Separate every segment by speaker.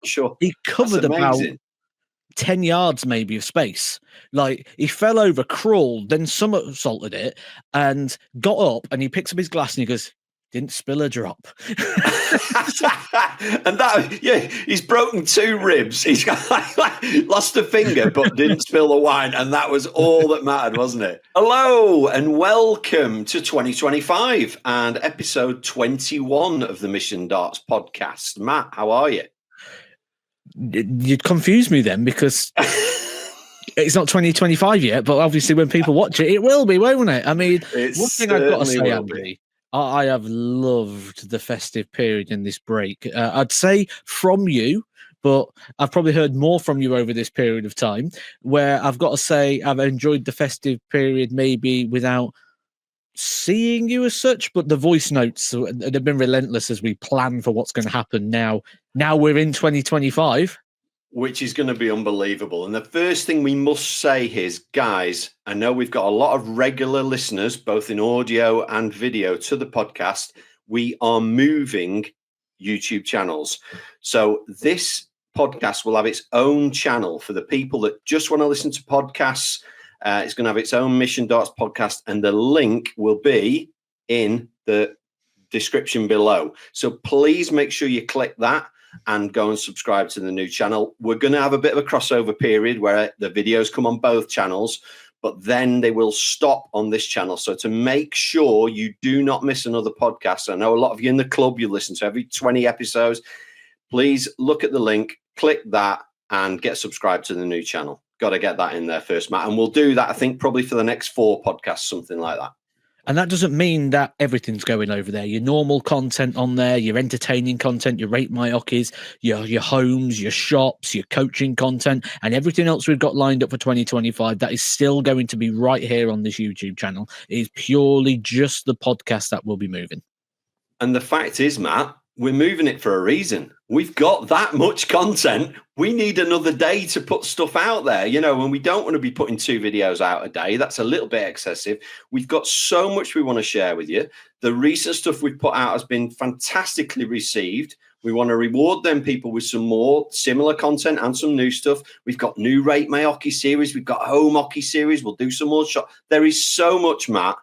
Speaker 1: Sure.
Speaker 2: He covered about 10 yards maybe of space. Like, he fell over, crawled, then somersaulted it, and got up, and he picks up his glass and he goes, didn't spill a drop.
Speaker 1: And he's broken 2 ribs. He's lost a finger, but didn't spill the wine. And that was all that mattered, wasn't it? Hello, and welcome to 2025 and episode 21 of the Mission Darts podcast. Matt, how are you?
Speaker 2: You'd confuse me then, because it's not 2025 yet, but obviously when people watch it, it will be, won't it? I mean, one thing I've got to say, Andy, I have loved the festive period in this break. I'd say from you, but I've probably heard more from you over this period of time, where I've got to say I've enjoyed the festive period maybe without seeing you as such, but the voice notes have been relentless as we plan for what's going to happen now. Now we're in 2025.
Speaker 1: Which is going to be unbelievable. And the first thing we must say is, guys, I know we've got a lot of regular listeners, both in audio and video, to the podcast. We are moving YouTube channels. So this podcast will have its own channel for the people that just want to listen to podcasts. It's going to have its own Mission Darts podcast, and the link will be in the description below. So please make sure you click that and go and subscribe to the new channel. We're going to have a bit of a crossover period where the videos come on both channels, but then they will stop on this channel. So to make sure you do not miss another podcast, I know a lot of you in the club, you listen to every 20 episodes. Please look at the link, click that, and get subscribed to the new channel. Got to get that in there first, Matt. And we'll do that, I think, probably for the next 4 podcasts, something like that.
Speaker 2: And that doesn't mean that everything's going over there. Your normal content on there, your entertaining content, your Rate My Hockeys, your homes, your shops, your coaching content, and everything else we've got lined up for 2025, that is still going to be right here on this YouTube channel. It is purely just the podcast that will be moving.
Speaker 1: And the fact is, Matt, we're moving it for a reason. We've got that much content. We need another day to put stuff out there, and we don't want to be putting 2 videos out a day. That's a little bit excessive. We've got so much we want to share with you. The recent stuff we've put out has been fantastically received. We want to reward them people with some more similar content and some new stuff. We've got new Rate My Hockey series. We've got home hockey series. We'll do some more shot. There is so much, Matt.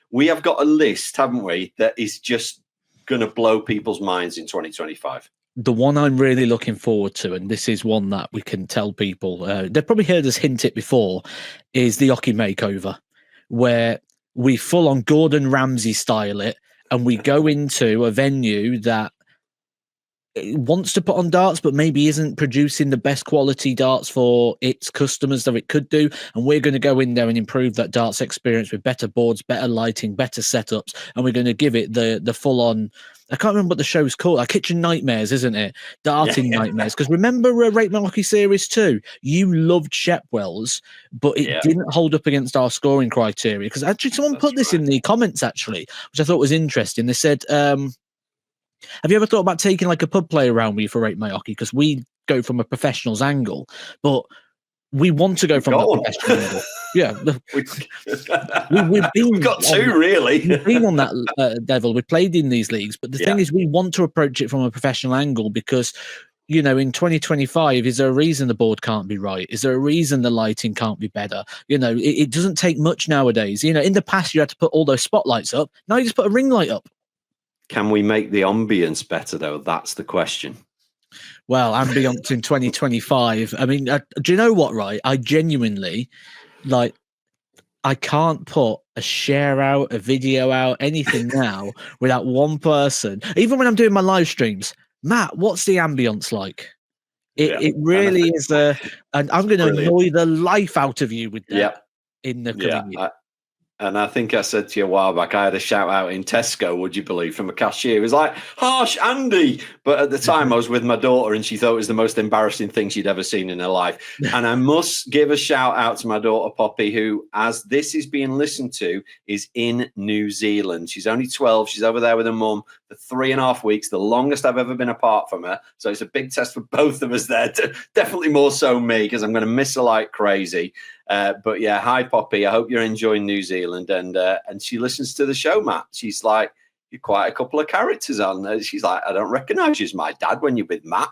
Speaker 1: We have got a list, haven't we, that is just going to blow people's minds in 2025.
Speaker 2: The one I'm really looking forward to, and this is one that we can tell people, they've probably heard us hint it before, is the hockey makeover, where we full on Gordon Ramsay style it, and we go into a venue that wants to put on darts, but maybe isn't producing the best quality darts for its customers that it could do. And we're going to go in there and improve that darts experience with better boards, better lighting, better setups. And we're going to give it the full on, I can't remember what the show's called, Kitchen Nightmares, isn't it? Darting Nightmares. Because remember Rate My Hockey Series 2? You loved Shepwell's, but it didn't hold up against our scoring criteria. Because actually someone put this in the comments, actually, which I thought was interesting. They said, have you ever thought about taking like a pub play around with you for Rate My Hockey? Because we go from a professional's angle, but we want to go from a professional angle. Yeah.
Speaker 1: We've got 2, really.
Speaker 2: We've been on that level. We played in these leagues. But the thing is, we want to approach it from a professional angle because, in 2025, is there a reason the board can't be right? Is there a reason the lighting can't be better? It doesn't take much nowadays. In the past, you had to put all those spotlights up. Now you just put a ring light up.
Speaker 1: Can we make the ambience better, though? That's the question.
Speaker 2: Well, ambience in 2025. I mean, do you know what, right? I genuinely, I can't put a share out, a video out, anything now without one person. Even when I'm doing my live streams, Matt, what's the ambience like? It really is and I'm going to annoy the life out of you with that in the coming year.
Speaker 1: And I think I said to you a while back, I had a shout out in Tesco, would you believe, from a cashier. It was like, harsh Andy. But at the time I was with my daughter and she thought it was the most embarrassing thing she'd ever seen in her life. And I must give a shout out to my daughter, Poppy, who, as this is being listened to, is in New Zealand. She's only 12. She's over there with her mum for 3.5 weeks, the longest I've ever been apart from her. So it's a big test for both of us there. Definitely more so me, because I'm going to miss her like crazy. But yeah, hi Poppy. I hope you're enjoying New Zealand, and she listens to the show, Matt. She's like, quite a couple of characters on there. She's like, I don't recognise you as my dad when you're with Matt.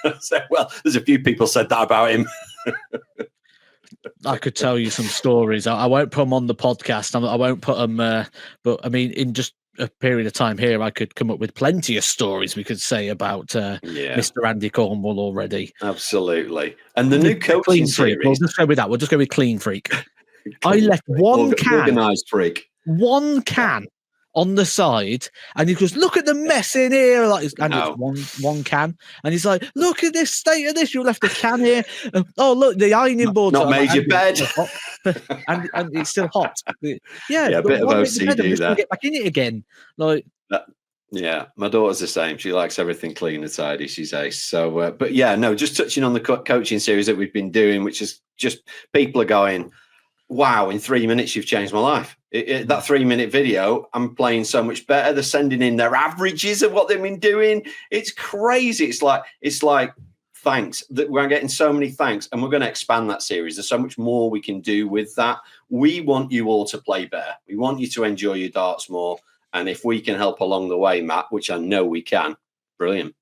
Speaker 1: I said, well, there's a few people said that about him.
Speaker 2: I could tell you some stories. I won't put them on the podcast. I won't put them, but I mean, in just a period of time here, I could come up with plenty of stories we could say about Mr. Andy Cornwall already.
Speaker 1: Absolutely. And the new coaching series.
Speaker 2: We'll just go with that. We'll just go with Clean Freak. I left one can.
Speaker 1: Organised freak.
Speaker 2: One can on the side, and he goes, "Look at the mess in here!" Like, and it's one can, and he's like, "Look at this state of this! You left a can here. Oh, look, the ironing board
Speaker 1: not made your bed,
Speaker 2: and it's still hot." Yeah,
Speaker 1: a bit of OCD there.
Speaker 2: Get back in it again, like.
Speaker 1: Yeah, my daughter's the same. She likes everything clean and tidy. She's ace. So, but yeah, no, just touching on the coaching series that we've been doing, which is just people are going, wow, in 3 minutes, you've changed my life. That 3-minute video, I'm playing so much better. They're sending in their averages of what they've been doing. It's crazy. It's like, thanks. We're getting so many thanks, and we're going to expand that series. There's so much more we can do with that. We want you all to play better. We want you to enjoy your darts more. And if we can help along the way, Matt, which I know we can, brilliant.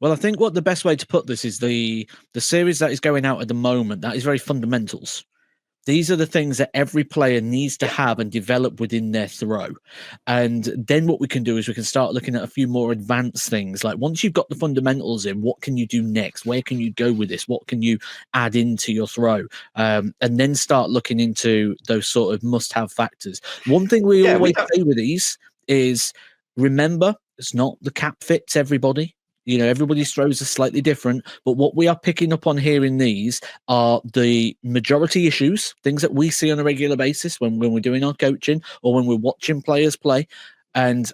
Speaker 2: Well, I think what the best way to put this is the series that is going out at the moment, that is very fundamentals. These are the things that every player needs to have and develop within their throw. And then what we can do is we can start looking at a few more advanced things. Like once you've got the fundamentals in, what can you do next? Where can you go with this? What can you add into your throw? And then start looking into those sort of must-have factors. One thing we always say with these is, remember, it's not the cap fits everybody. You know, everybody's throws are slightly different, but what we are picking up on here in these are the majority issues, things that we see on a regular basis when we're doing our coaching or when we're watching players play, and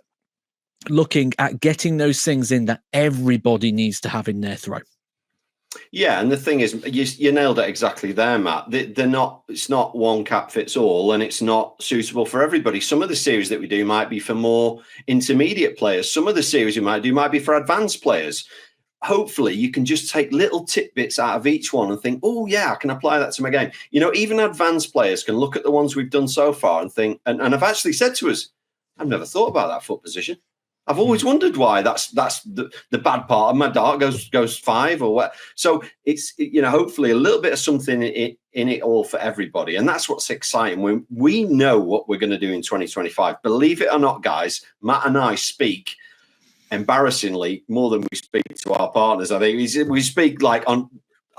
Speaker 2: looking at getting those things in that everybody needs to have in their throw.
Speaker 1: Yeah, and the thing is, you nailed it exactly there, Matt. They're not. It's not one cap fits all, and it's not suitable for everybody. Some of the series that we do might be for more intermediate players. Some of the series we might do might be for advanced players. Hopefully, you can just take little tidbits out of each one and think, "Oh, yeah, I can apply that to my game." You know, even advanced players can look at the ones we've done so far and think, and have actually said to us, "I've never thought about that foot position. I've always wondered why that's the bad part of my dart goes 5 or what." So it's, you know, hopefully a little bit of something in it all for everybody. And that's what's exciting. We know what we're going to do in 2025. Believe it or not, guys, Matt and I speak embarrassingly more than we speak to our partners. I think we speak like on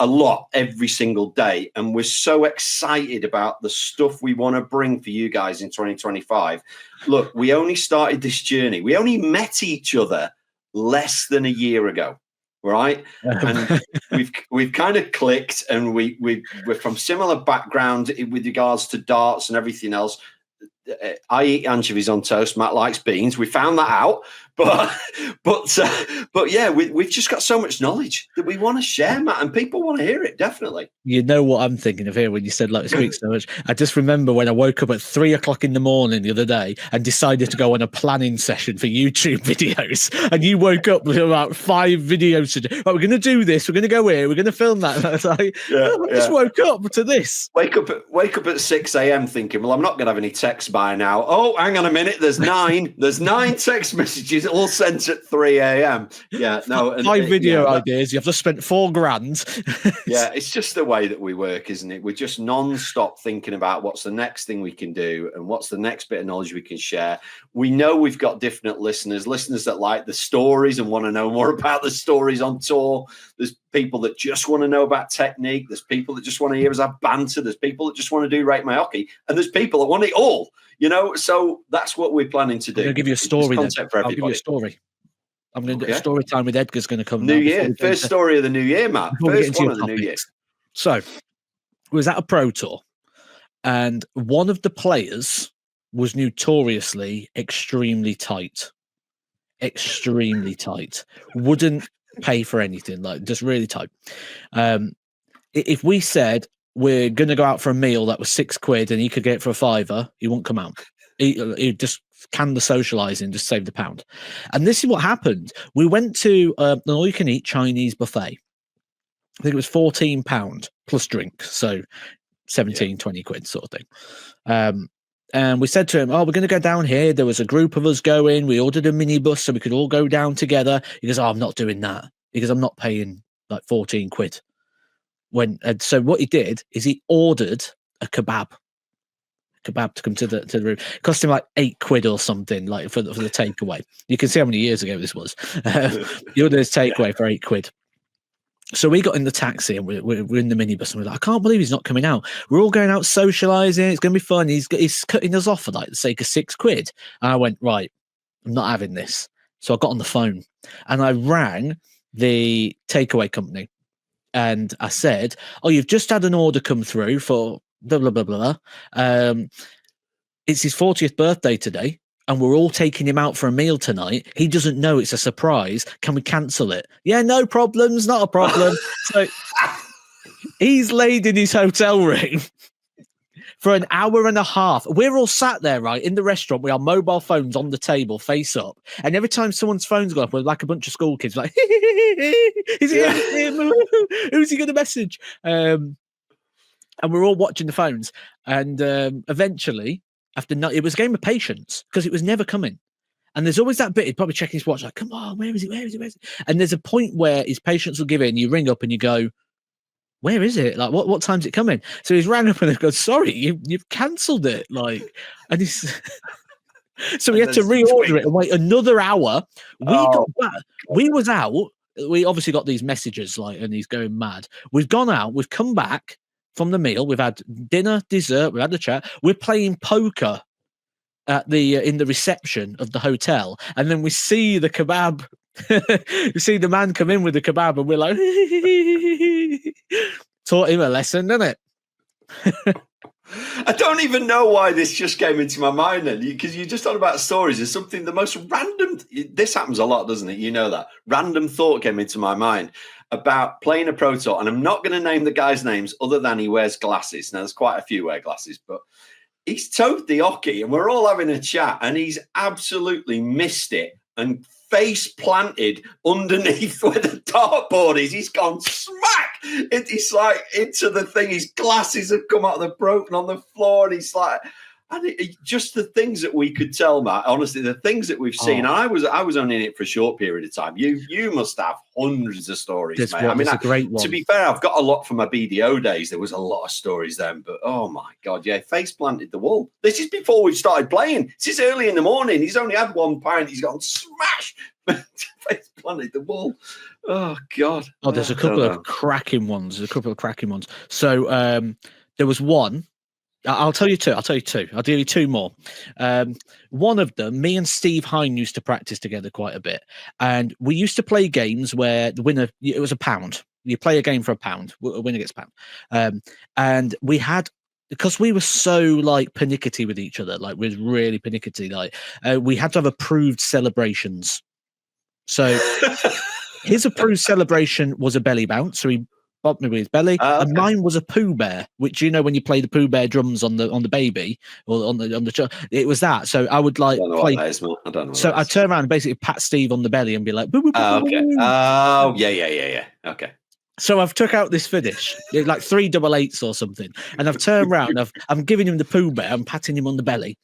Speaker 1: a lot every single day, and we're so excited about the stuff we want to bring for you guys in 2025. Look, we only started this journey. We only met each other less than a year ago, right? And we've kind of clicked, and we're from similar background with regards to darts and everything else. I eat anchovies on toast. Matt likes beans. We found that out, but yeah, we've just got so much knowledge that we want to share, Matt, and people want to hear it. Definitely. You
Speaker 2: know what I'm thinking of here when you said like speak so much. I just remember when I woke up at 3 o'clock in the morning the other day and decided to go on a planning session for YouTube videos, and you woke up with about 5 videos to do. Right, we're going to do this. We're going to go here. We're going to film that. And I was like, I just woke up to this.
Speaker 1: Wake up at 6 a.m. thinking, well, I'm not going to have any text by now. Oh, hang on a minute. There's 9. There's 9 text messages all sent at 3 a.m. Yeah, no.
Speaker 2: 5 video ideas. You have to spend $4,000.
Speaker 1: Yeah, it's just the way that we work, isn't it? We're just non-stop thinking about what's the next thing we can do and what's the next bit of knowledge we can share. We know we've got different listeners that like the stories and want to know more about the stories on tour. There's people that just want to know about technique. There's people that just want to hear us have banter. There's people that just want to do Rate My Hockey. And there's people that want it all, you know? So that's what we're planning to do.
Speaker 2: I'm going to give you a story then.
Speaker 1: I'll give you a
Speaker 2: story. I'm going to do a story time with Edgar's going to come.
Speaker 1: New year. First story of the new year, Matt. First one of the new year.
Speaker 2: So, was at a pro tour, and one of the players was notoriously extremely tight. Wouldn't pay for anything, like just really tight. If we said we're going to go out for a meal that was £6 and he could get it for a £5, he wouldn't come out. He'd just can the socializing, just save the £1. And this is what happened. We went to an all-you-can-eat Chinese buffet. I think it was £14 plus drink, so 17, 20 quid sort of thing. And we said to him, "Oh, we're going to go down here. There was a group of us going. We ordered a minibus so we could all go down together." He goes, "Oh, I'm not doing that." He goes, "I'm not paying like 14 quid." And so what he did is he ordered a kebab to come to the room. It cost him like 8 quid or something, like for the takeaway. You can see how many years ago this was. He ordered his takeaway for 8 quid. So we got in the taxi and we're in the minibus and we're like, I can't believe he's not coming out. We're all going out socialising. It's going to be fun. He's cutting us off for like the sake of 6 quid. And I went, right, I'm not having this. So I got on the phone and I rang the takeaway company and I said, "Oh, you've just had an order come through for blah, blah, blah, blah. It's his 40th birthday today. And we're all taking him out for a meal tonight. He doesn't know it's a surprise. Can we cancel it?" "Yeah, no problems, not a problem." So he's laid in his hotel room for an hour and a half. We're all sat there, right, in the restaurant with our mobile phones on the table, face up. And every time someone's phone's gone off, we're like a bunch of school kids, like, "Is it him? Who's he going to message?" And we're all watching the phones. And eventually, it was a game of patience because it was never coming. And there's always that bit, he'd probably check his watch, like, "Come on, where is it? Where is it? Where is it?" And there's a point where his patience will give in. You ring up and you go, "Where is it? Like, what time's it coming?" So he's rang up and they've gone, "Sorry, you've cancelled it." Like, and he's so we had to reorder it and wait another hour. We got back. We was out. We obviously got these messages, like, and he's going mad. We've gone out. We've come back from the meal. We've had dinner, dessert. We've had the chat. We're playing poker at the in the reception of the hotel, and then we see the kebab. We see the man come in with the kebab, and we're like, taught him a lesson, didn't it?
Speaker 1: I don't even know why this just came into my mind then, because you're just on about stories. There's something, the most random, this happens a lot, doesn't it? You know that. Random thought came into my mind about playing a Pro Tour, and I'm not going to name the guys' names other than he wears glasses. Now, there's quite a few wear glasses, but he's towed the hockey, and we're all having a chat, and he's absolutely missed it and face planted underneath where the dartboard is. He's gone smack. He's like into the thing. His glasses have come out, they're broken on the floor, and he's like, and just the things that we could tell, Matt. Honestly, the things that we've seen. And I was only in it for a short period of time. You must have hundreds of stories, mate. I mean,
Speaker 2: a great one.
Speaker 1: To be fair, I've got a lot from my BDO days. There was a lot of stories then, but oh my god, yeah, face planted the wall. This is before we started playing. This is early in the morning. He's only had 1 pint. He's gone smash. Face planted the wall. Oh god.
Speaker 2: Oh, there's a couple of cracking ones. So there was one. I'll tell you two. I'll give you two more. One of them, me and Steve Hine used to practice together quite a bit. And we used to play games where the winner, it was £1. You play a game for £1, a winner gets £1. And we had, because we were so like pernickety with each other, like we was really pernickety, like we had to have approved celebrations. So his approved celebration was a belly bounce. So he bopped me with his belly, and mine was a Pooh Bear, which, you know, when you play the Pooh Bear drums on the baby or on the child, it was that. So I would like play.
Speaker 1: I don't know.
Speaker 2: So I'd turn around and basically pat Steve on the belly and be like, boo, boo, boo,
Speaker 1: okay.
Speaker 2: boo, boo.
Speaker 1: Oh, yeah. Okay.
Speaker 2: So I've took out this finish, like 3 8s or something, and I've turned around. I'm giving him the Pooh Bear. I'm patting him on the belly,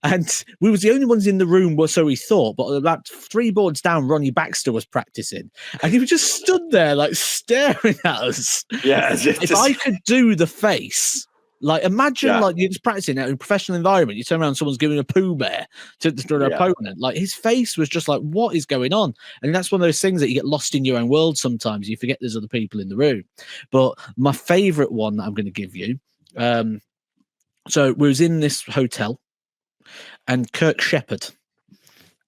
Speaker 2: and we was the only ones in the room, so he thought. But about 3 boards down, Ronnie Baxter was practicing, and he was just stood there, like staring at us.
Speaker 1: Yeah,
Speaker 2: if I could do the face. Like, imagine, like, you're just practicing out in a professional environment. You turn around, someone's giving a Pooh Bear to their opponent. Like, his face was just like, what is going on? And that's one of those things that you get lost in your own world sometimes. You forget there's other people in the room. But my favorite one that I'm going to give you. So we was in this hotel, and Kirk Shepherd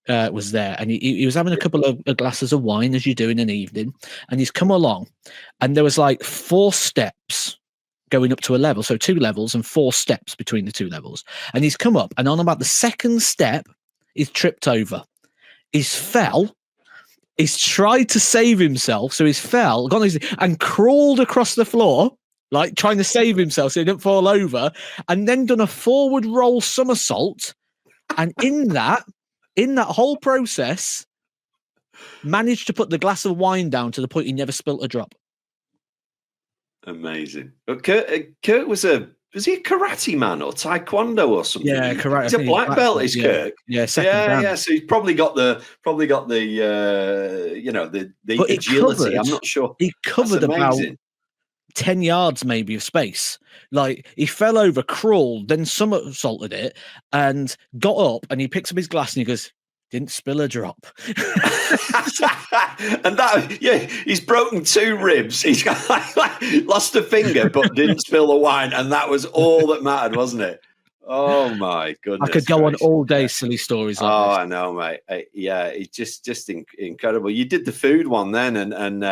Speaker 2: was there, and he was having a couple of glasses of wine, as you do in an evening. And he's come along, and there was like 4 steps going up to a level, so 2 levels and 4 steps between the 2 levels. And he's come up, and on about the 2nd step, he's tripped over. He's fell. He's tried to save himself, so he's fell, gone and crawled across the floor, like trying to save himself so he didn't fall over, and then done a forward roll somersault. And in that whole process, managed to put the glass of wine down to the point he never spilt a drop.
Speaker 1: Amazing. But Kurt was a Was he a karate man or taekwondo or something?
Speaker 2: Yeah, karate.
Speaker 1: He's a black belt, is Kirk.
Speaker 2: Yeah, second dan.
Speaker 1: Yeah. So he's probably got the the agility. I'm not sure.
Speaker 2: He covered about 10 yards maybe of space. Like, he fell over, crawled, then somersaulted it, and got up, and he picks up his glass and he goes, "Didn't spill a drop."
Speaker 1: And he's broken 2 ribs. He's got, lost a finger, but didn't spill the wine, and that was all that mattered, wasn't it? Oh my goodness!
Speaker 2: I could go on all day, silly stories like this.
Speaker 1: I know, mate. It's just incredible. You did the food one then, and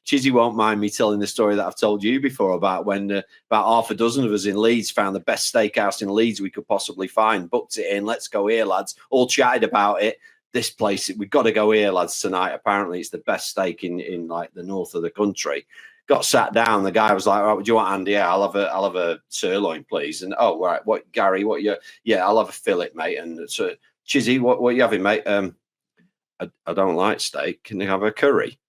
Speaker 1: Chizzy won't mind me telling the story that I've told you before about when about half a dozen of us in Leeds found the best steakhouse in Leeds we could possibly find, booked it in. Let's go here, lads. All chatted about it. This place, we've got to go here, lads, tonight. Apparently, it's the best steak in like the north of the country. Got sat down. The guy was like, "Right, what do you want, Andy? Yeah, I'll have a sirloin, please." And right, what, Gary? What you? Yeah, I'll have a fillet, mate. And so, Chizzy, what are you having, mate? I don't like steak. Can you have a curry?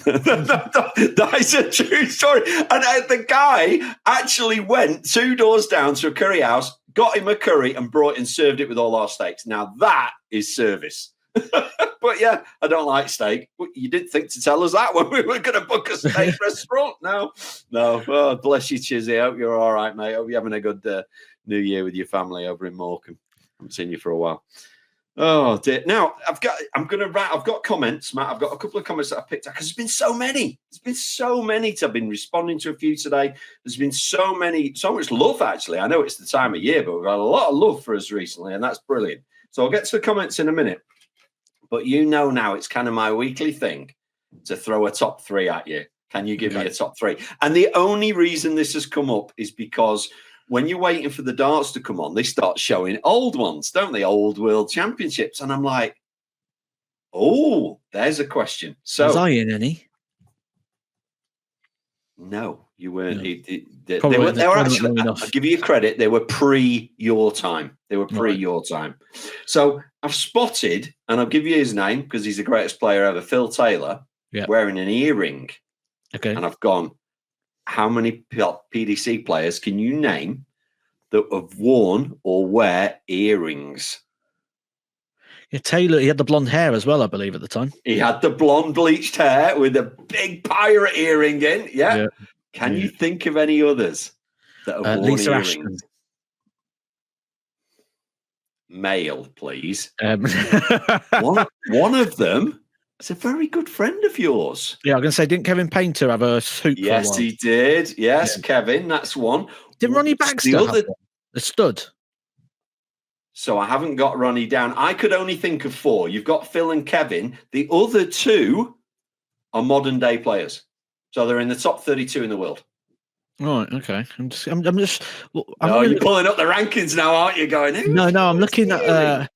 Speaker 1: That is a true story. And the guy actually went 2 doors down to a curry house, got him a curry, and brought and served it with all our steaks. Now that is service. But yeah, I don't like steak. You didn't think to tell us that when we were going to book a steak restaurant. No. Oh, bless you, Chizzy. Hope you're all right, mate. Hope you're having a good New Year with your family over in Morecambe. I haven't seen you for a while. Oh dear. Now I've got comments, Matt. I've got a couple of comments that I picked out because there's been so many. There's been so many. I've been responding to a few today. There's been so much love, actually. I know it's the time of year, but we've got a lot of love for us recently, and that's brilliant. So I'll get to the comments in a minute. But you know now it's kind of my weekly thing to throw a top 3 at you. Can you give me a top 3? And the only reason this has come up is because when you're waiting for the darts to come on, they start showing old ones, don't they? Old World Championships. And I'm like, oh, there's a question. So,
Speaker 2: was I in any?
Speaker 1: No, you weren't.
Speaker 2: No.
Speaker 1: They were actually, I'll give you credit, they were pre your time. Your time. So I've spotted, and I'll give you his name because he's the greatest player ever, Phil Taylor, wearing an earring.
Speaker 2: Okay.
Speaker 1: And I've gone, how many PDC players can you name that have worn or wear earrings?
Speaker 2: Yeah, Taylor, he had the blonde hair as well, I believe, at the time.
Speaker 1: He had the blonde bleached hair with a big pirate earring in. Yeah. Can you think of any others that have worn
Speaker 2: Lisa
Speaker 1: earrings?
Speaker 2: Ashton.
Speaker 1: Male, please. One of them is a very good friend of yours.
Speaker 2: Yeah, I'm going to say, didn't Kevin Painter have a suit?
Speaker 1: Yes,
Speaker 2: for a while?
Speaker 1: he did. Yes, Kevin, that's one.
Speaker 2: Didn't Ronnie Baxter have one? The stud?
Speaker 1: So I haven't got Ronnie down. I could only think of 4. You've got Phil and Kevin. The other 2 are modern day players. So they're in the top 32 in the world.
Speaker 2: Right, okay. I'm
Speaker 1: you're pulling up the rankings now, aren't you? Going,
Speaker 2: no, I'm looking at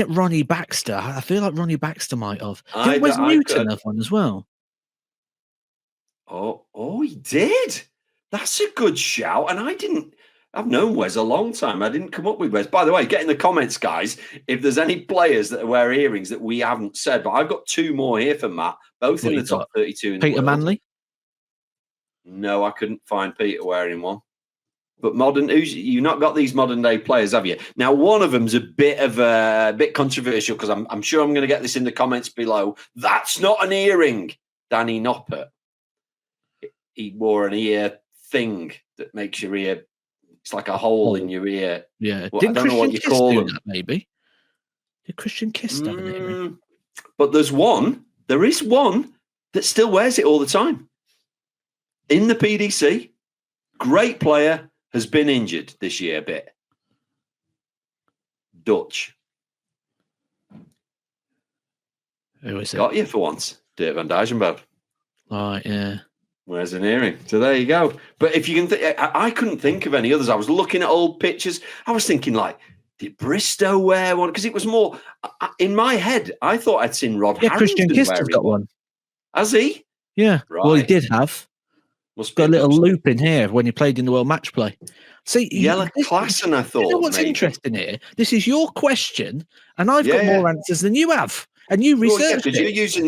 Speaker 2: Ronnie Baxter. I feel like Ronnie Baxter might have. Didn't Wes Newton have one as well?
Speaker 1: Oh, he did. That's a good shout. And I've known Wes a long time. I didn't come up with Wes. By the way, get in the comments, guys, if there's any players that wear earrings that we haven't said. But I've got 2 more here for Matt, both in the top 32.
Speaker 2: Peter Manley?
Speaker 1: No, I couldn't find Peter wearing one. But you've not got these modern day players, have you? Now, one of them's a bit controversial because I'm sure I'm going to get this in the comments below. That's not an earring. Danny Noppert. He wore an ear thing that makes your ear. It's like a hole in your ear.
Speaker 2: Yeah.
Speaker 1: Well, I don't know what you call them.
Speaker 2: That, maybe. Did Christian Kiss have an earring?
Speaker 1: But there is one that still wears it all the time. In the PDC, great player, has been injured this year a bit. Dutch.
Speaker 2: Who is it?
Speaker 1: Got you for once. Dirk van Dijvenbode.
Speaker 2: Right, yeah.
Speaker 1: Wears an earring. So there you go. But if you can think, I couldn't think of any others. I was looking at old pictures. I was thinking, like, did Bristow wear one? Because it was more, in my head, I thought I'd seen Rod Harrington
Speaker 2: Christian Kiss has got one.
Speaker 1: Has he?
Speaker 2: Yeah. Right. Well, he did have.
Speaker 1: Must
Speaker 2: got a little loop in here when he played in the World Match Play. See,
Speaker 1: Yellow Klassen, I thought.
Speaker 2: You know what's interesting here? This is your question, and I've got more answers than you have. And you researched it.
Speaker 1: You're using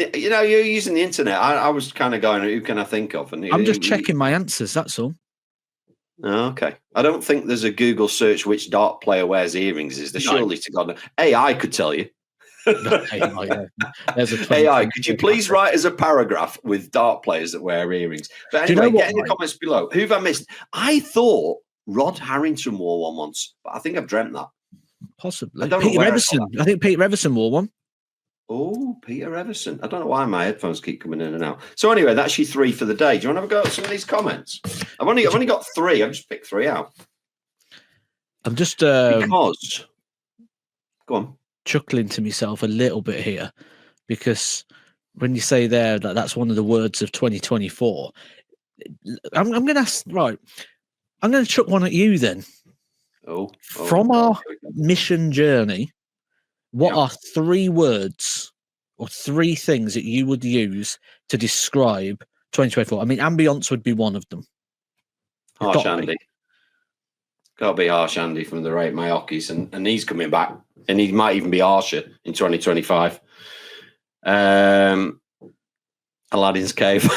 Speaker 1: the internet. I was kind of going, who can I think of? And
Speaker 2: I'm just checking my answers, that's all.
Speaker 1: Oh, okay. I don't think there's a Google search which dart player wears earrings. Is there?
Speaker 2: No.
Speaker 1: Surely to God, AI could tell you.
Speaker 2: Yeah. There's a
Speaker 1: AI, could you please
Speaker 2: 2024
Speaker 1: write as a paragraph with dart players that wear earrings? But
Speaker 2: Do you know
Speaker 1: anyway,
Speaker 2: what,
Speaker 1: get in the
Speaker 2: mate?
Speaker 1: comments below. Who have I missed? I thought Rod Harrington wore one once, but I think I've dreamt that.
Speaker 2: Possibly.
Speaker 1: I don't know
Speaker 2: Peter
Speaker 1: where I saw
Speaker 2: Everson. I think Peter Everson wore one.
Speaker 1: Oh, Peter Everson. I don't know why my headphones keep coming in and out. So anyway, that's your 3 for the day. Do you want to have a go at some of these comments? I've only got 3. I've just picked 3 out.
Speaker 2: I'm just
Speaker 1: Because go on.
Speaker 2: chuckling to myself a little bit here because when you say there that that's one of the words of 2024, I'm going to ask, right, I'm going to chuck one at you then. From our mission journey, what are 3 words or 3 things that you would use to describe 2024? I mean, ambience would be one of them.
Speaker 1: Harsh Andy. Got to be Harsh Andy from the Rate My Hockeys, and he's coming back, and he might even be harsher in 2025. Aladdin's Cave.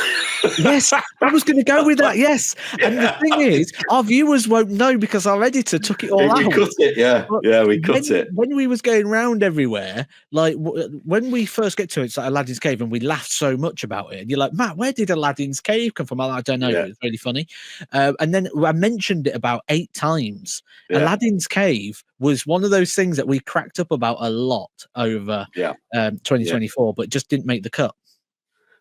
Speaker 2: Yes, I was going to go with that. Yes, and the thing is, our viewers won't know because our editor took it all out.
Speaker 1: We cut it, yeah, we cut it.
Speaker 2: When we was going round everywhere, like when we first get to it, it's like Aladdin's Cave, and we laughed so much about it. And you're like, Matt, where did Aladdin's Cave come from? I'm like, I don't know, but it's really funny. And then I mentioned it about 8 times. Yeah. Aladdin's Cave was one of those things that we cracked up about a lot over 2024, but just didn't make the cut.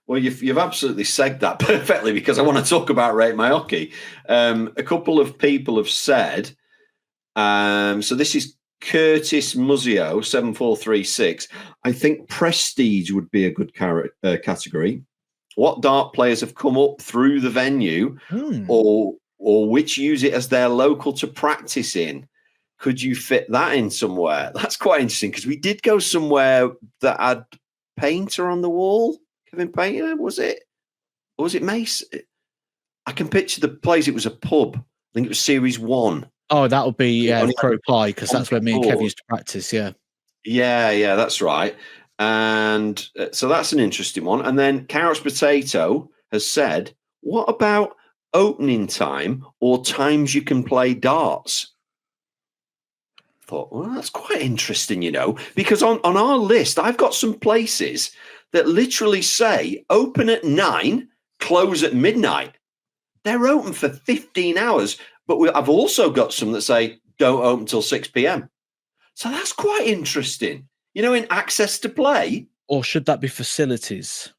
Speaker 1: Well, you've absolutely segged that perfectly because I want to talk about Rate My Hockey. A couple of people have said, so this is Curtis Muzio, 7436. I think prestige would be a good category. What dart players have come up through the venue or which use it as their local to practice in? Could you fit that in somewhere? That's quite interesting because we did go somewhere that had painter on the wall. Kevin Painter, was it? Or was it Mace? I can picture the place. It was a pub. I think it was Series 1.
Speaker 2: Oh, that would be Crow Pie, because that's where me and Kev used to practice, Yeah,
Speaker 1: that's right. And so that's an interesting one. And then Carrots Potato has said, what about opening time or times you can play darts? I thought, well, that's quite interesting, because on our list, I've got some places that literally say open at 9, close at midnight. They're open for 15 hours, but I've also got some that say don't open till 6 p.m. So that's quite interesting, in access to play.
Speaker 2: Or should that be facilities?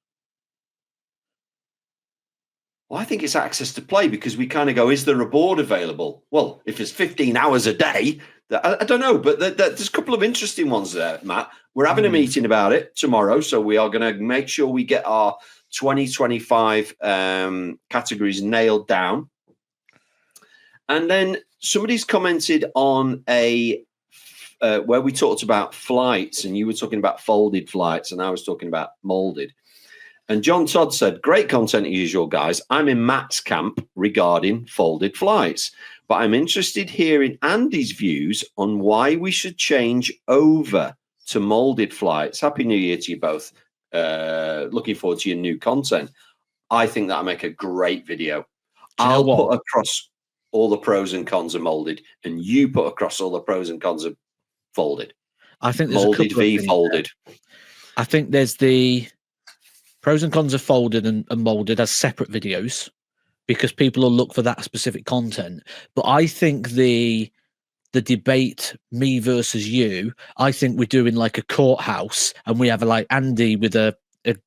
Speaker 1: Well, I think it's access to play because we kind of go, is there a board available? Well, if it's 15 hours a day, I don't know, but there's a couple of interesting ones there, Matt. We're having a meeting about it tomorrow, so we are going to make sure we get our 2025 categories nailed down. And then somebody's commented on where we talked about flights, and you were talking about folded flights, and I was talking about molded. And John Todd said, great content as usual, guys. I'm in Matt's camp regarding folded flights, but I'm interested hearing Andy's views on why we should change over to molded flights. Happy New Year to you both. Looking forward to your new content. I think that'll make a great video. I'll put across all the pros and cons of molded, and you put across all the pros and cons of folded.
Speaker 2: I think there's
Speaker 1: molded v folded.
Speaker 2: I think there's the pros and cons of folded and molded as separate videos because people will look for that specific content. But I think the debate, me versus you, I think we're doing like a courthouse and we have like Andy with a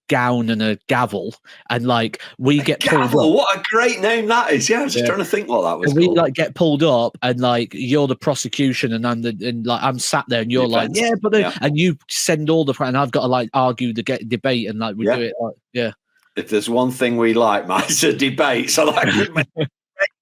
Speaker 2: gown and a gavel, and like we get pulled up.
Speaker 1: What a great name that is! Yeah, I was just trying to think what that was.
Speaker 2: And we like get pulled up, and like you're the prosecution, and I'm sat there, and you're like, and you send all the, and I've got to like argue the debate, and like we do it,
Speaker 1: If there's one thing we like, Mike, it's a debate. So that could make a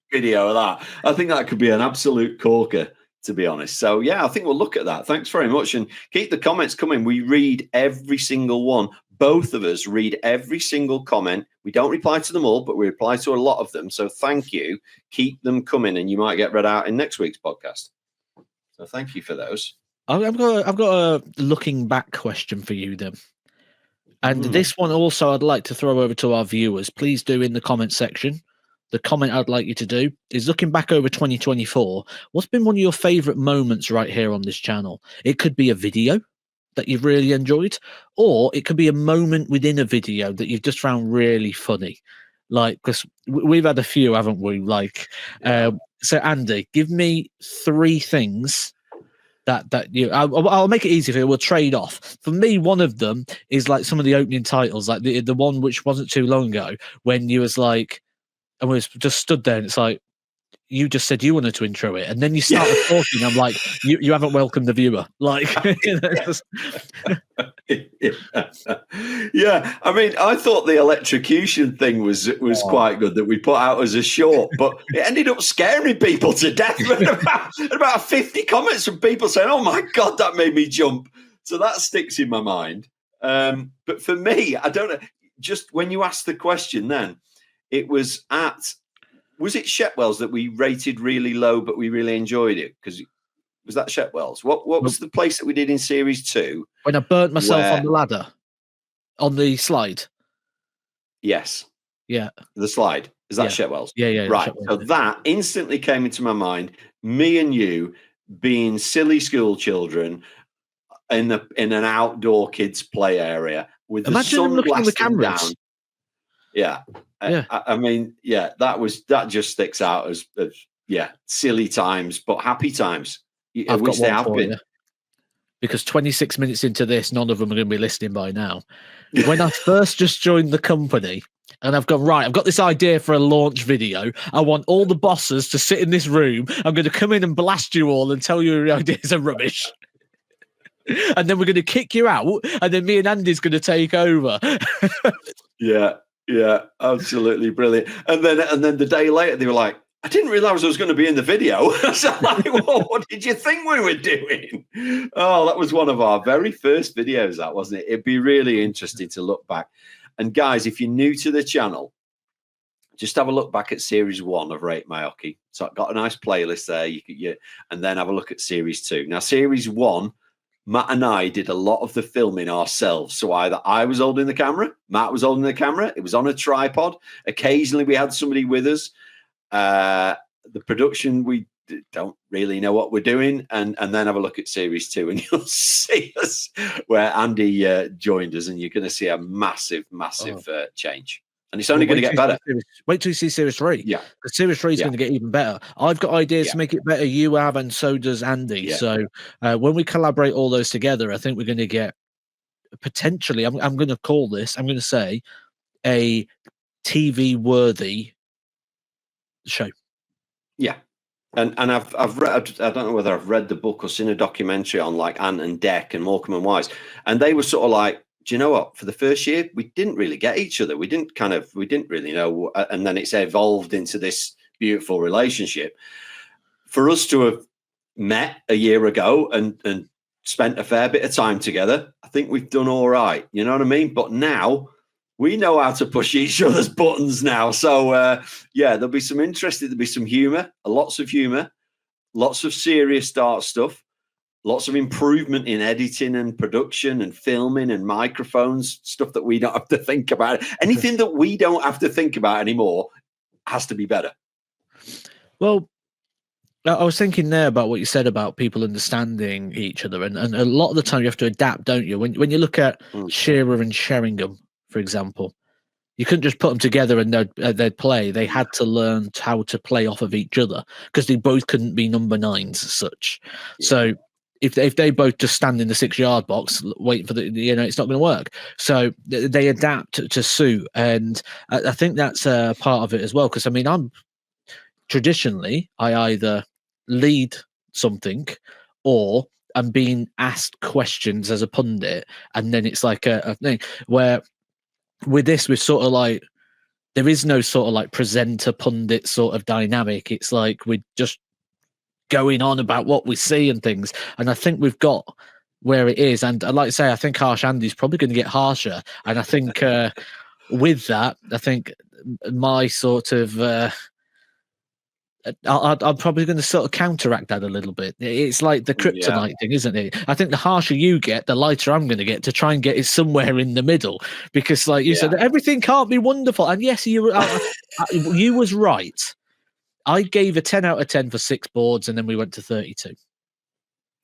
Speaker 1: video of that. I think that could be an absolute corker, to be honest. So yeah, I think we'll look at that. Thanks very much, and keep the comments coming. We read every single one. Both of us read every single comment. We don't reply to them all, but we reply to a lot of them. So thank you. Keep them coming, and you might get read out in next week's podcast. So thank you for those.
Speaker 2: I've got a looking back question for you then. And this one also I'd like to throw over to our viewers. Please do in the comment section. the comment I'd like you to do is, looking back over 2024, what's been one of your favorite moments right here on this channel? It could be a video that you've really enjoyed, or it could be a moment within a video that you've just found really funny. Like, because we've had a few, haven't we? Like, so Andy, give me 3 things that you. I'll make it easy for you. We'll trade off. For me, one of them is like some of the opening titles, like the one which wasn't too long ago when you was like, and we was just stood there, and it's like, you just said you wanted to intro it, and then you started talking. I'm like, you haven't welcomed the viewer. Like,
Speaker 1: yeah. I mean, I thought the electrocution thing was quite good that we put out as a short, but it ended up scaring people to death. about 50 comments from people saying, "Oh my God, that made me jump." So that sticks in my mind. But for me, I don't know. Just when you asked the question, then it was at. Was it Shepwell's that we rated really low, but we really enjoyed it? Because was that Shepwell's? What was the place that we did in series 2?
Speaker 2: When I burnt myself on the ladder, on the slide.
Speaker 1: Yes.
Speaker 2: Yeah.
Speaker 1: The slide. Is that Shepwell's?
Speaker 2: Yeah.
Speaker 1: Right. So that instantly came into my mind. Me and you being silly school children in an outdoor kids play area with the sun blasting down. Yeah. I mean, that just sticks out as silly times, but happy times.
Speaker 2: I've got one for you. Because 26 minutes into this, none of them are going to be listening by now. When I first just joined the company, and I've got this idea for a launch video. I want all the bosses to sit in this room. I'm going to come in and blast you all and tell you your ideas are rubbish. And then we're going to kick you out, and then me and Andy's going to take over.
Speaker 1: Yeah, absolutely brilliant. And then the day later, they were like, "I didn't realize I was going to be in the video." So I'm like, "Well, what did you think we were doing?" Oh, that was one of our very first videos, that wasn't it? It'd be really interesting to look back. And guys, if you're new to the channel, just have a look back at series 1 of Rate My Hockey. So I've got a nice playlist there. And then have a look at series 2. Now, series 1. Matt and I did a lot of the filming ourselves. So either I was holding the camera, Matt was holding the camera. It was on a tripod. Occasionally we had somebody with us. The production, we don't really know what we're doing. And then have a look at series 2 and you'll see us where Andy joined us, and you're going to see a massive change. And it's only going to get better.
Speaker 2: Wait till you see series 3.
Speaker 1: Yeah.
Speaker 2: Because series 3 is going to get even better. I've got ideas to make it better. You have, and so does Andy.
Speaker 1: Yeah.
Speaker 2: So when we collaborate all those together, I think we're going to get potentially, I'm going to call this, I'm going to say, a TV-worthy show.
Speaker 1: Yeah. And I've read, I don't know whether I've read the book or seen a documentary on like Ant and Dec and Morecambe and Wise. And they were sort of like, do you know what? For the first year, we didn't really get each other. We didn't really know. And then it's evolved into this beautiful relationship. For us to have met a year ago and spent a fair bit of time together, I think we've done all right. You know what I mean? But now we know how to push each other's buttons now. So, there'll be some interesting, there'll be some humor, lots of serious start stuff. Lots of improvement in editing and production and filming and microphones, stuff that we don't have to think about. Anything that we don't have to think about anymore has to be better.
Speaker 2: Well, I was thinking there about what you said about people understanding each other. And a lot of the time you have to adapt, don't you? When you look at Shearer and Sheringham, for example, you couldn't just put them together and they'd play. They had to learn how to play off of each other because they both couldn't be number 9s as such. Yeah. So if they both just stand in the 6-yard box waiting for it's not going to work. So they adapt to suit, and I think that's part of it as well. Because I mean, I either lead something or I'm being asked questions as a pundit, and then it's like a thing where with this we're sort of like there is no sort of like presenter pundit sort of dynamic. It's like we're just going on about what we see and things, and I think we've got where it is. And I'd like to say I think Harsh Andy's probably going to get harsher, and I think with that I think my sort of I'm probably going to sort of counteract that a little bit. It's like the kryptonite thing, isn't it? I think the harsher you get, the lighter I'm going to get to try and get it somewhere in the middle. Because, like you said, everything can't be wonderful. And yes, you was right. I gave a 10 out of 10 for 6 boards, and then we went to 32.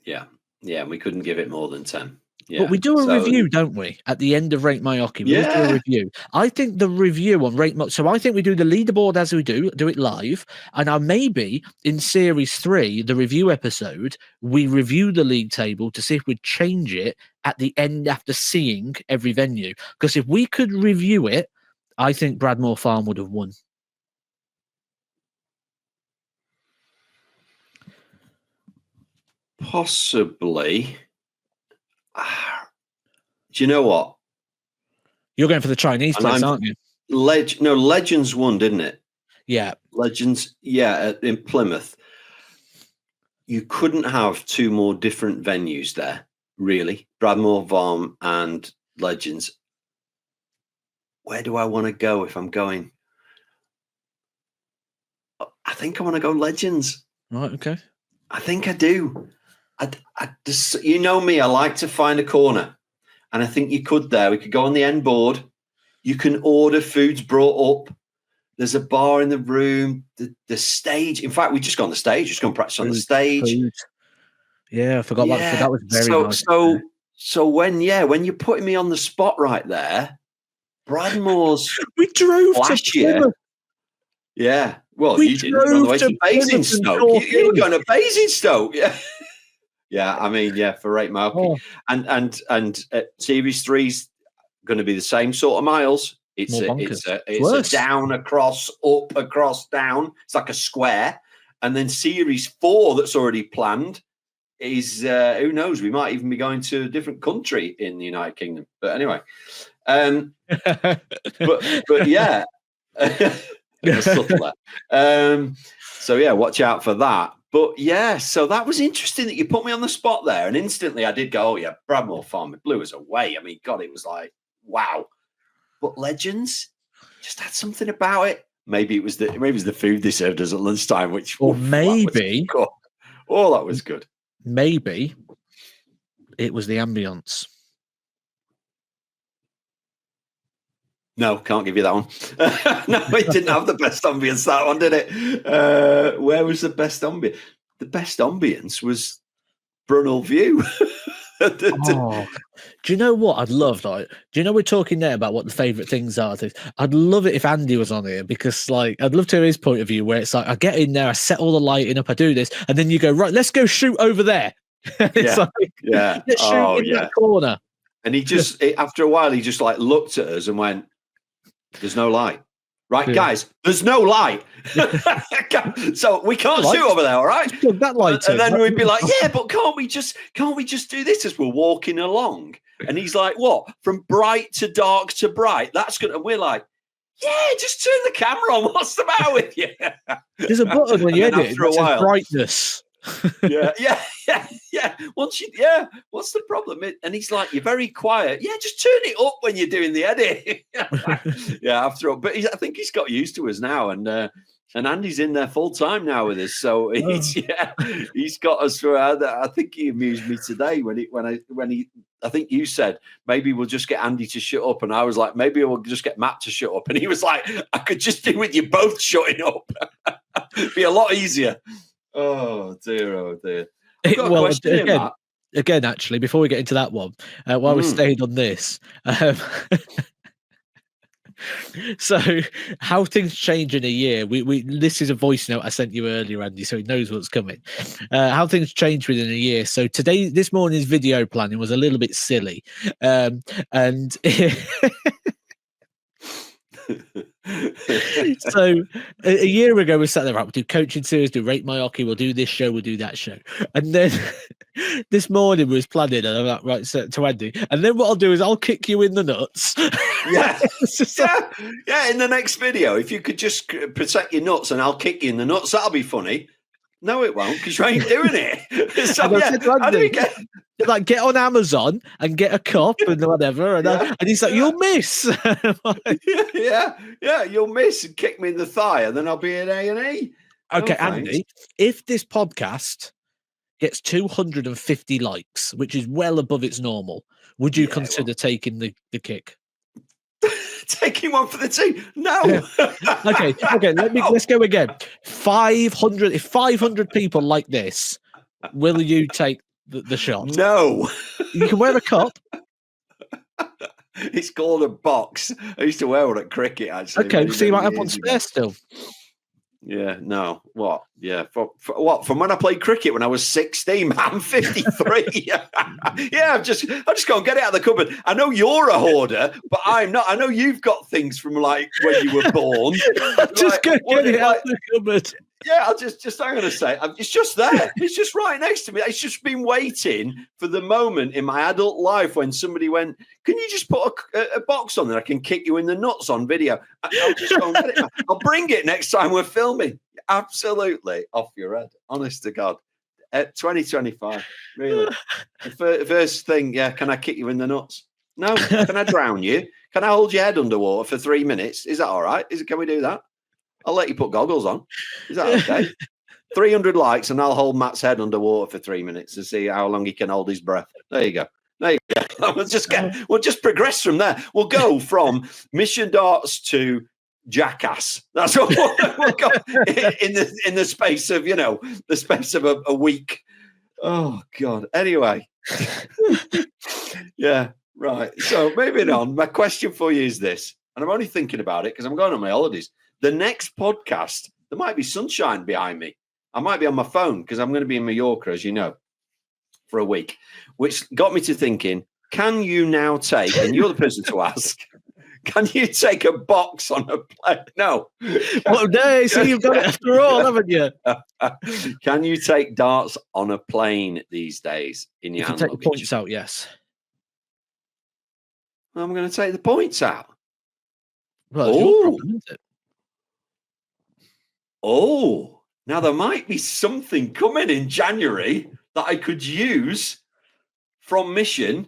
Speaker 1: Yeah, and we couldn't give it more than 10. Yeah.
Speaker 2: But we do a review, don't we? At the end of Rate My Hockey, we do a review. I think the review on Rate My... So I think we do the leaderboard as we do it live. And maybe in Series 3, the review episode, we review the league table to see if we'd change it at the end after seeing every venue. Because if we could review it, I think Bradmore Farm would have won.
Speaker 1: Possibly. Do you know what?
Speaker 2: You're going for the Chinese place, aren't you?
Speaker 1: Legends won, didn't it?
Speaker 2: Yeah.
Speaker 1: Legends, in Plymouth. You couldn't have 2 more different venues there, really. Bradmore Farm and Legends. Where do I want to go if I'm going? I think I want to go Legends.
Speaker 2: Right, okay.
Speaker 1: I think I do. I just, you know me, I like to find a corner. And I think you could there. We could go on the end board. You can order foods brought up. There's a bar in the room. The stage. In fact, we just got on the stage. Just go and practice on the stage.
Speaker 2: Food. Yeah, I forgot that. That was very nice.
Speaker 1: So when you're putting me on the spot right there, Bradmore's
Speaker 2: we drove to Plymouth.
Speaker 1: Yeah. Well, you didn't. On the way to Basingstoke. You were going to Basingstoke. Yeah. Yeah, I mean, for Rate My Hockey. And Series 3's going to be the same sort of miles. It's a down, across, up, across, down. It's like a square. And then Series 4 that's already planned is, who knows, we might even be going to a different country in the United Kingdom. But anyway. But yeah. So, watch out for that. But so that was interesting that you put me on the spot there, and instantly I did go, "Oh yeah, Bradmore Farm, it blew us away." I mean, God, it was like, wow. But Legends just had something about it. Maybe it was the food they served us at lunchtime, which
Speaker 2: that
Speaker 1: was good.
Speaker 2: Maybe it was the ambience.
Speaker 1: No, can't give you that one. No, it didn't have the best ambience, that one, did it? Where was the best ambience? The best ambience was Brunel View.
Speaker 2: Do you know what I'd love? Like, do you know we're talking there about what the favourite things are? I'd love it if Andy was on here, because like I'd love to hear his point of view, where it's like I get in there, I set all the lighting up, I do this, and then you go, right, let's go shoot over there. Let's shoot in that corner.
Speaker 1: And he just after a while he just like looked at us and went, "There's no light, right, guys? There's no light, so we can't shoot over there, all right?"
Speaker 2: That light,
Speaker 1: and then we'd be like, "Yeah, but can't we just do this as we're walking along?" And he's like, "What? From bright to dark to bright? That's good." And we're like, "Yeah, just turn the camera on. What's the matter with you?"
Speaker 2: There's a button when you edit. It says brightness.
Speaker 1: yeah. What's the problem? And he's like, "You're very quiet." Yeah, just turn it up when you're doing the edit. After all, but I think he's got used to us now, and Andy's in there full time now with us. So he's got us for. I think he amused me today when he. I think you said maybe we'll just get Andy to shut up, and I was like, maybe we'll just get Matt to shut up, and he was like, I could just do with you both shutting up. Be a lot easier. Oh dear.
Speaker 2: Well, again, actually, before we get into that one, while we stayed on this, so how things change in a year. We this is a voice note I sent you earlier, Andy, so he knows what's coming. How things change within a year. So this morning's video planning was a little bit silly, and. So a year ago we sat there, right, we'll do coaching series, do Rate My Hockey, we'll do this show, we'll do that show, and then this morning we was planning, and I'm like, right, so to Andy, and then what I'll do is I'll kick you in the nuts.
Speaker 1: In the next video, if you could just protect your nuts and I'll kick you in the nuts, that'll be funny. No, it won't, because you ain't doing it. So, how do we get...
Speaker 2: Like, get on Amazon and get a cup and whatever, and he's like, "You'll miss."
Speaker 1: You'll miss and kick me in the thigh, and then I'll be in A&E.
Speaker 2: Okay,
Speaker 1: thanks.
Speaker 2: Andy, if this podcast gets 250 likes, which is well above its normal, would you consider taking the kick?
Speaker 1: Taking one for the team? No.
Speaker 2: Okay. Let's go again. 500. If 500 people like this, will you take the shot?
Speaker 1: No.
Speaker 2: You can wear a cup.
Speaker 1: It's called a box. I used to wear one at cricket, actually.
Speaker 2: Okay, so you might have one
Speaker 1: years
Speaker 2: spare
Speaker 1: ago.
Speaker 2: still.
Speaker 1: Yeah, no. What? Yeah. For what? From when I played cricket when I was 16, man, I'm 53. Yeah, I just go and get it out of the cupboard. I know you're a hoarder, but I'm not. I know you've got things from like when you were born.
Speaker 2: Just go get it out of the cupboard.
Speaker 1: Yeah, I'll just I'm going to say it's just there. It's just right next to me. It's just been waiting for the moment in my adult life when somebody went, "Can you just put a box on that I can kick you in the nuts on video?" I'll just go and get it. Man. I'll bring it next time we're filming. Absolutely off your head. Honest to God. 2025. Really. The first thing, yeah. Can I kick you in the nuts? No. Can I drown you? Can I hold your head underwater for 3 minutes? Is that all right? Can we do that? I'll let you put goggles on. Is that okay? 300 likes and I'll hold Matt's head underwater for 3 minutes to see how long he can hold his breath. There you go. We'll just progress from there. We'll go from mission darts to jackass. That's what we'll go in the space of, a week. Oh God. Anyway. Yeah, right. So moving on. My question for you is this, and I'm only thinking about it because I'm going on my holidays. The next podcast, there might be sunshine behind me. I might be on my phone because I'm going to be in Mallorca, as you know, for a week, which got me to thinking, can you now take, and you're the person to ask, can you take a box on a plane? No.
Speaker 2: Well, no, so you've got it after all, haven't you?
Speaker 1: Can you take darts on a plane these days in your hand
Speaker 2: luggage? Take the points out, yes.
Speaker 1: I'm going to take the points out.
Speaker 2: Well, it's your problem, isn't it?
Speaker 1: Oh, now there might be something coming in January that I could use from Mission,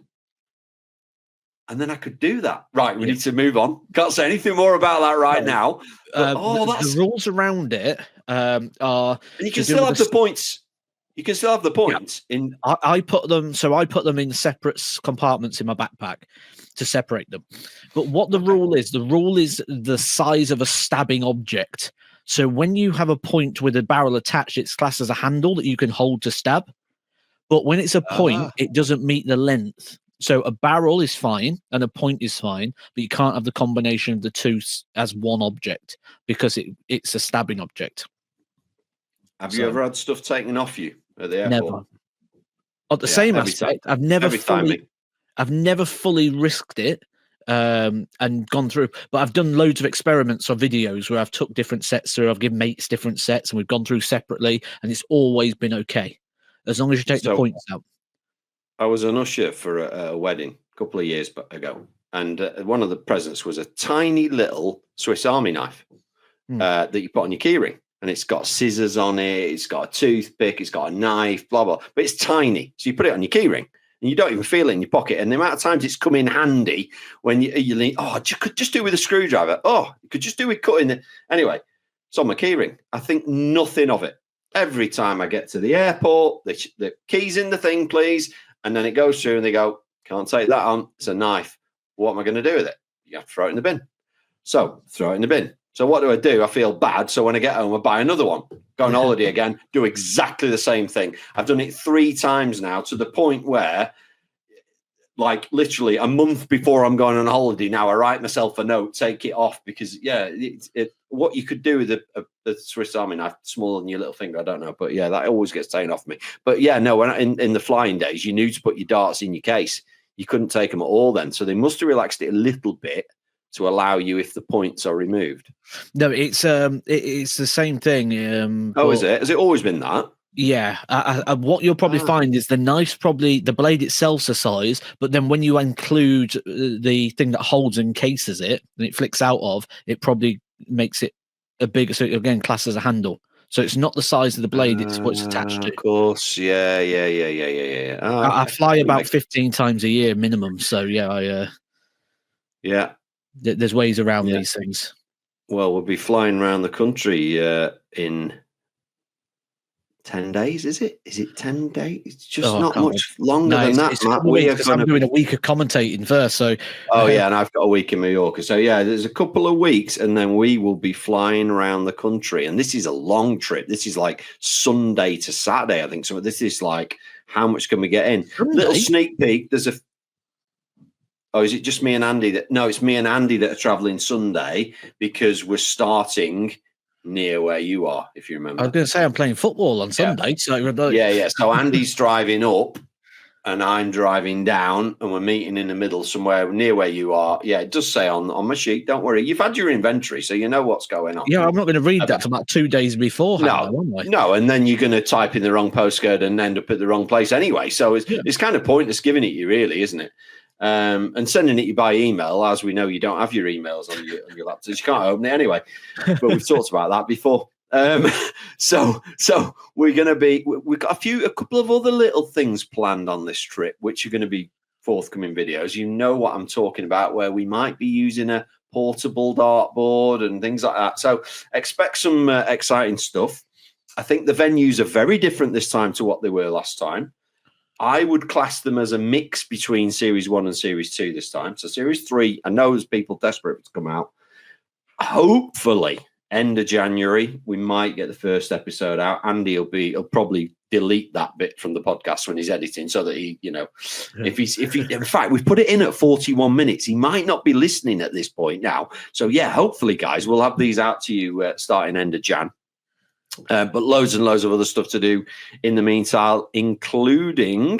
Speaker 1: and then I could do that. Right, we need to move on. Can't say anything more about that right now. But,
Speaker 2: the rules around it are.
Speaker 1: And you can still have the points. You can still have the points in.
Speaker 2: I put them. So I put them in separate compartments in my backpack to separate them. But what the rule is the size of a stabbing object. So when you have a point with a barrel attached, it's classed as a handle that you can hold to stab. But when it's a point, it doesn't meet the length. So a barrel is fine and a point is fine, but you can't have the combination of the two as one object because it's a stabbing object.
Speaker 1: Have you ever had stuff taken off you at the airport?
Speaker 2: Never. At the same aspect, I've never fully risked it. And gone through, but I've done loads of experiments or videos where I've took different sets or I've given mates different sets and we've gone through separately and it's always been okay as long as you take the points out. I
Speaker 1: was an usher for a wedding a couple of years ago, and one of the presents was a tiny little Swiss Army knife that you put on your keyring, and it's got scissors on it, it's got a toothpick, it's got a knife, blah blah, but it's tiny, so you put it on your keyring. And you don't even feel it in your pocket. And the amount of times it's come in handy when you think, you could just do it with a screwdriver. Oh, you could just do it cutting it. Anyway, it's on my keyring. I think nothing of it. Every time I get to the airport, the key's in the thing, please. And then it goes through and they go, can't take that on. It's a knife. What am I going to do with it? You have to throw it in the bin. So throw it in the bin. So what do? I feel bad. So when I get home, I buy another one. Go on holiday again, do exactly the same thing. I've done it 3 times now to the point where, like, literally a month before I'm going on holiday now, I write myself a note, take it off because, what you could do with a Swiss Army knife, smaller than your little finger, I don't know. But, yeah, that always gets taken off me. But, yeah, no, when in the flying days, you knew to put your darts in your case. You couldn't take them at all then. So they must have relaxed it a little bit to allow you if the points are removed.
Speaker 2: No, it's the same thing.
Speaker 1: Is it? Has it always been that?
Speaker 2: Yeah. What you'll probably find is the knife's probably the blade itself's a size, but then when you include the thing that holds and cases it and it flicks out of, it probably makes it a bigger. So again, classed as a handle. So it's not the size of the blade; it's what it's attached to.
Speaker 1: Of course, yeah.
Speaker 2: I fly about 15 times a year minimum. So yeah, there's ways around these things.
Speaker 1: Well, we'll be flying around the country in 10 days, is it? Is it 10 days? It's just
Speaker 2: Oh, I
Speaker 1: not
Speaker 2: can't
Speaker 1: much longer
Speaker 2: No,
Speaker 1: than that,
Speaker 2: it's a
Speaker 1: Matt.
Speaker 2: couple of
Speaker 1: We
Speaker 2: weeks
Speaker 1: are
Speaker 2: 'cause
Speaker 1: going
Speaker 2: I'm
Speaker 1: to.
Speaker 2: doing a week of commentating first. So,
Speaker 1: Oh, yeah, and I've got a week in Mallorca. So, yeah, there's a couple of weeks, and then we will be flying around the country. And this is a long trip. This is like Sunday to Saturday, I think. So, this is like, how much can we get in?
Speaker 2: Sunday?
Speaker 1: Little sneak peek. Oh, is it just me and Andy? No, it's me and Andy that are traveling Sunday because we're starting near where you are, if you remember.
Speaker 2: I was going to say I'm playing football on Sunday. So
Speaker 1: Yeah. So Andy's driving up and I'm driving down and we're meeting in the middle somewhere near where you are. Yeah, it does say on my sheet. Don't worry. You've had your inventory, so you know what's going on.
Speaker 2: Yeah, I'm not going to read that for about 2 days beforehand.
Speaker 1: No, and then you're going to type in the wrong postcode and end up at the wrong place anyway. So it's kind of pointless giving it you, really, isn't it? And sending it you by email, as we know, you don't have your emails on your laptops. You can't open it anyway. But we've talked about that before. So we're going to be. We've got a couple of other little things planned on this trip, which are going to be forthcoming videos. You know what I'm talking about, where we might be using a portable dartboard and things like that. So expect some exciting stuff. I think the venues are very different this time to what they were last time. I would class them as a mix between Series 1 and Series 2 this time. So Series 3, I know there's people desperate to come out. Hopefully, end of January, we might get the first episode out. Andy will probably delete that bit from the podcast when he's editing so that he, if he, in fact, we've put it in at 41 minutes. He might not be listening at this point now. So yeah, hopefully, guys, we'll have these out to you starting end of Jan. But loads and loads of other stuff to do in the meantime, including,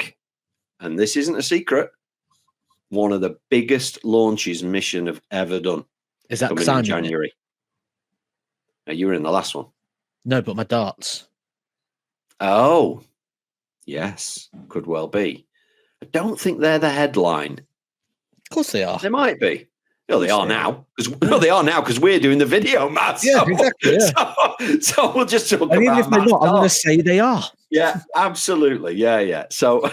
Speaker 1: and this isn't a secret, one of the biggest launches Mission have ever done.
Speaker 2: Is that
Speaker 1: coming in January? Now, you were in the last one.
Speaker 2: No, but my darts.
Speaker 1: Oh, yes, could well be. I don't think they're the headline.
Speaker 2: Of course they are.
Speaker 1: They might be. No, they are now. They are now because we're doing the video, Matt.
Speaker 2: Yeah, exactly. Yeah.
Speaker 1: So we'll just talk
Speaker 2: and
Speaker 1: about.
Speaker 2: If they're not, I'm going to say they are.
Speaker 1: Yeah, absolutely. Yeah. So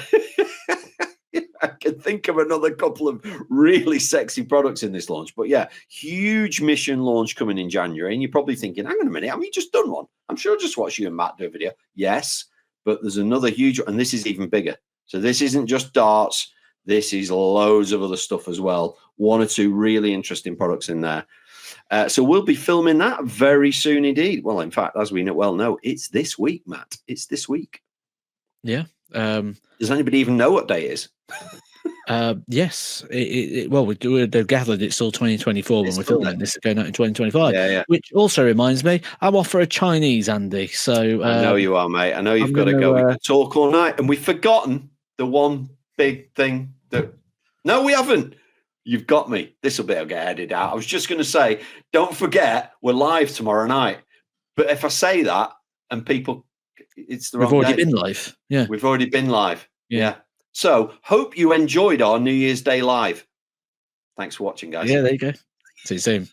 Speaker 1: I can think of another couple of really sexy products in this launch. But yeah, huge Mission launch coming in January. And you're probably thinking, hang on a minute, have you just done one? I'm sure I just watched you and Matt do a video. Yes, but there's another huge, and this is even bigger. So this isn't just darts. This is loads of other stuff as well. One or two really interesting products in there. So we'll be filming that very soon indeed. Well, in fact, as we well know, it's this week, Matt. It's this week.
Speaker 2: Yeah.
Speaker 1: Does anybody even know what day it is?
Speaker 2: Yes. Well, we've gathered it's still 2024 when we're filming this, going out in 2025.
Speaker 1: Yeah. Which
Speaker 2: also reminds me, I'm off for a Chinese, Andy. So
Speaker 1: I know you are, mate. I know you've got to go. We could talk all night, and we've forgotten the one big thing that. No, we haven't. You've got me. This will be able to get edited out. I was just going to say, don't forget, we're live tomorrow night. But if I say that and people, it's the wrong day.
Speaker 2: We've already been live. Yeah.
Speaker 1: We've already been live. Yeah. So hope you enjoyed our New Year's Day live. Thanks for watching, guys.
Speaker 2: Yeah, there you go. See you soon.